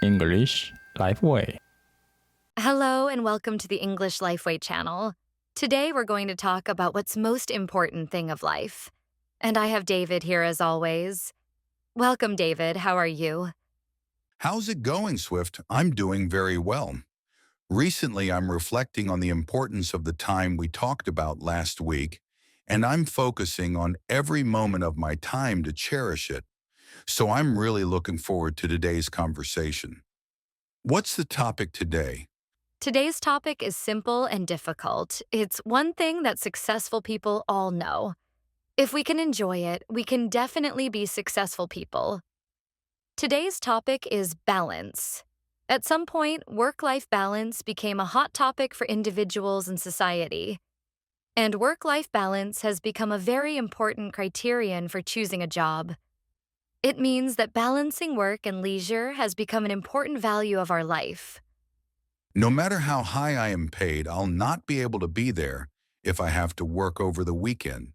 English Lifeway. Hello and welcome to the English Lifeway channel. Today we're going to talk about what's most important thing of life. And I have David here as always. Welcome, David. How are you? How's it going, Swift? I'm doing very well. Recently, I'm reflecting on the importance of the time we talked about last week, and I'm focusing on every moment of my time to cherish it. So I'm really looking forward to today's conversation. What's the topic today? Today's topic is simple and difficult. It's one thing that successful people all know. If we can enjoy it, we can definitely be successful people. Today's topic is balance. At some point, work-life balance became a hot topic for individuals and society. And work-life balance has become a very important criterion for choosing a job. It means that balancing work and leisure has become an important value of our life. No matter how high I am paid, I'll not be able to be there if I have to work over the weekend.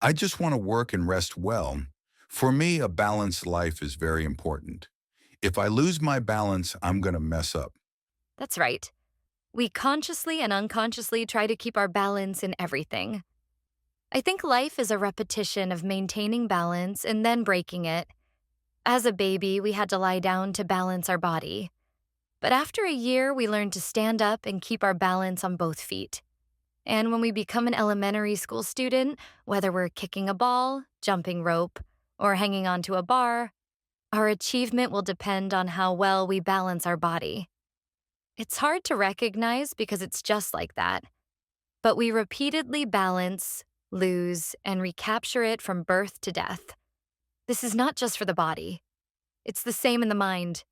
I just want to work and rest well. For me, a balanced life is very important. If I lose my balance, I'm going to mess up. That's right. We consciously and unconsciously try to keep our balance in everything. I think life is a repetition of maintaining balance and then breaking it. As a baby, we had to lie down to balance our body. But after a year, we learned to stand up and keep our balance on both feet. And when we become an elementary school student, whether we're kicking a ball, jumping rope, or hanging onto a bar, our achievement will depend on how well we balance our body. It's hard to recognize because it's just like that. But we repeatedly balance, lose, and recapture it from birth to death. This is not just for the body. It's the same in the mind.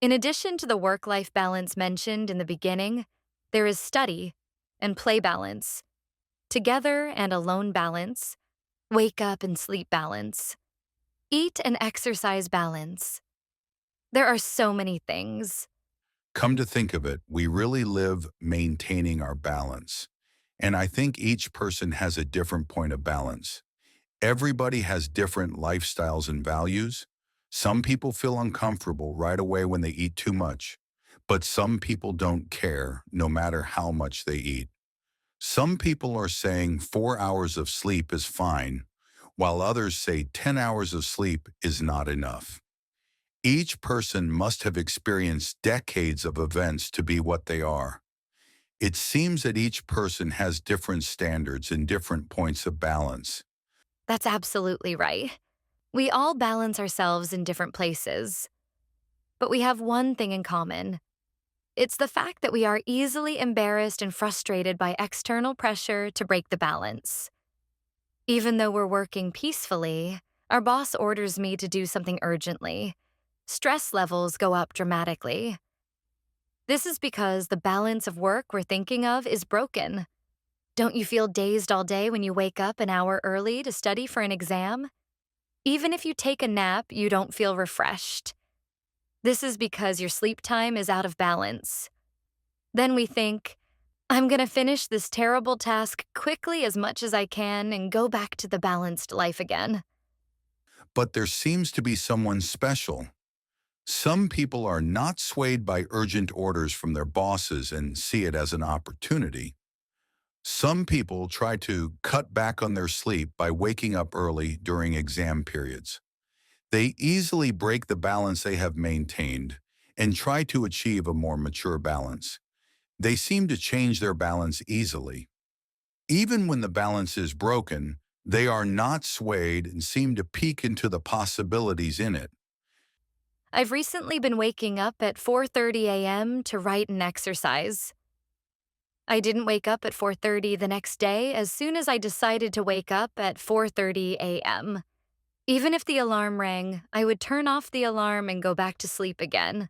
In addition to the work-life balance mentioned in the beginning, there is study and play balance, together and alone balance, wake up and sleep balance, eat and exercise balance. There are so many things. Come to think of it, we really live maintaining our balance. And I think each person has a different point of balance. Everybody has different lifestyles and values. Some people feel uncomfortable right away when they eat too much, but some people don't care no matter how much they eat. Some people are saying 4 hours of sleep is fine, while others say 10 hours of sleep is not enough. Each person must have experienced decades of events to be what they are. It seems that each person has different standards and different points of balance. That's absolutely right. We all balance ourselves in different places. But we have one thing in common. It's the fact that we are easily embarrassed and frustrated by external pressure to break the balance. Even though we're working peacefully, our boss orders me to do something urgently. Stress levels go up dramatically. This is because the balance of work we're thinking of is broken. Don't you feel dazed all day when you wake up an hour early to study for an exam? Even if you take a nap, you don't feel refreshed. This is because your sleep time is out of balance. Then we think, I'm going to finish this terrible task quickly as much as I can and go back to the balanced life again. But there seems to be someone special. Some people are not swayed by urgent orders from their bosses and see it as an opportunity. Some people try to cut back on their sleep by waking up early during exam periods. They easily break the balance they have maintained and try to achieve a more mature balance. They seem to change their balance easily. Even when the balance is broken, they are not swayed and seem to peek into the possibilities in it. I've recently been waking up at 4:30 a.m. to write and exercise. I didn't wake up at 4:30 the next day as soon as I decided to wake up at 4:30 a.m. Even if the alarm rang, I would turn off the alarm and go back to sleep again.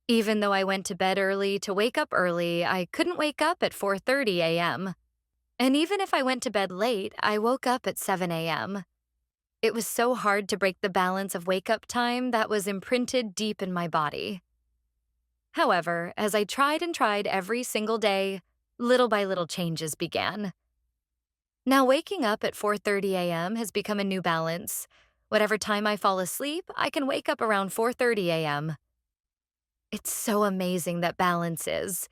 Even though I went to bed early to wake up early, I couldn't wake up at 4:30 a.m. And even if I went to bed late, I woke up at 7 a.m. It was so hard to break the balance of wake-up time that was imprinted deep in my body. However, as I tried and tried every single day, little by little changes began. Now waking up at 4:30 a.m. has become a new balance. Whatever time I fall asleep, I can wake up around 4:30 a.m. It's so amazing that balance is.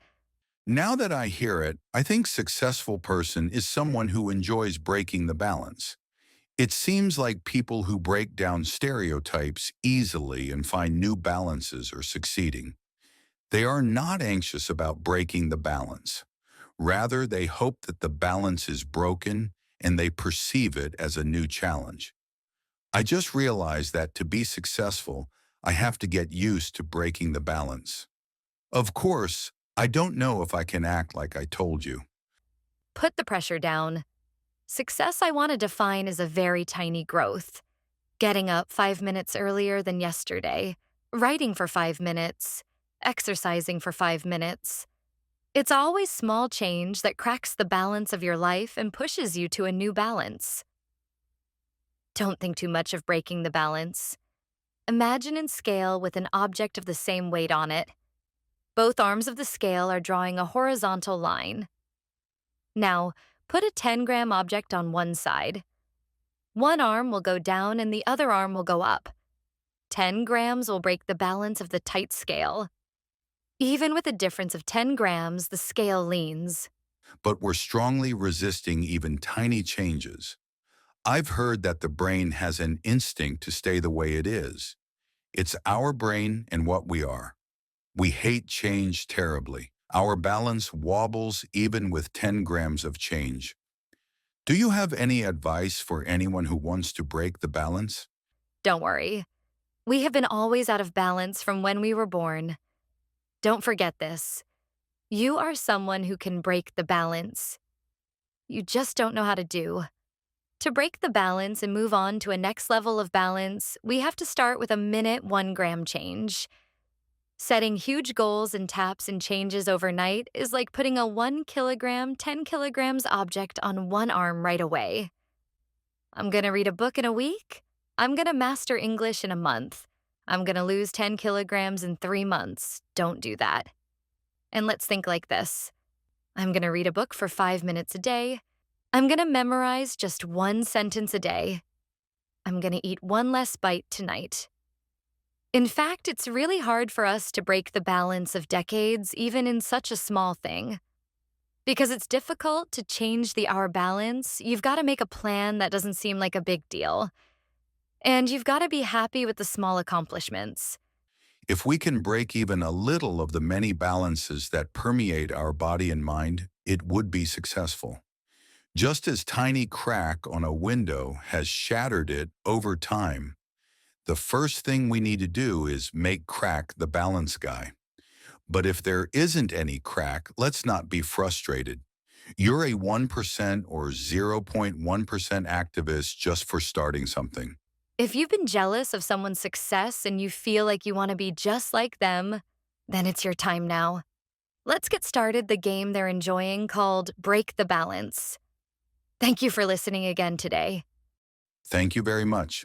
Now that I hear it, I think successful person is someone who enjoys breaking the balance. It seems like people who break down stereotypes easily and find new balances are succeeding. They are not anxious about breaking the balance. Rather, they hope that the balance is broken and they perceive it as a new challenge. I just realized that to be successful, I have to get used to breaking the balance. Of course, I don't know if I can act like I told you. Put the pressure down. Success I want to define as a very tiny growth. Getting up 5 minutes earlier than yesterday, writing for 5 minutes, exercising for 5 minutes. It's always small change that cracks the balance of your life and pushes you to a new balance. Don't think too much of breaking the balance. Imagine and scale with an object of the same weight on it. Both arms of the scale are drawing a horizontal line. Now, put a 10-gram object on one side. One arm will go down and the other arm will go up. 10 grams will break the balance of the tight scale. Even with a difference of 10 grams, the scale leans. But we're strongly resisting even tiny changes. I've heard that the brain has an instinct to stay the way it is. It's our brain and what we are. We hate change terribly. Our balance wobbles even with 10 grams of change. Do you have any advice for anyone who wants to break the balance? Don't worry. We have been always out of balance from when we were born. Don't forget this. You are someone who can break the balance. You just don't know how to do. To break the balance and move on to a next level of balance, we have to start with a minute 1 gram change. Setting huge goals and taps and changes overnight is like putting a 1 kilogram, 10 kilograms object on one arm right away. I'm going to read a book in a week. I'm going to master English in a month. I'm going to lose 10 kilograms in 3 months. Don't do that. And let's think like this. I'm going to read a book for 5 minutes a day. I'm going to memorize just 1 sentence a day. I'm going to eat 1 less bite tonight. In fact, it's really hard for us to break the balance of decades even in such a small thing. Because it's difficult to change the hour balance, you've got to make a plan that doesn't seem like a big deal. And you've got to be happy with the small accomplishments. If we can break even a little of the many balances that permeate our body and mind, it would be successful. Just as tiny crack on a window has shattered it over time, the first thing we need to do is make crack the balance guy. But if there isn't any crack, let's not be frustrated. You're a 1% or 0.1% activist just for starting something. If you've been jealous of someone's success and you feel like you want to be just like them, then it's your time now. Let's get started the game they're enjoying called Break the Balance. Thank you for listening again today. Thank you very much.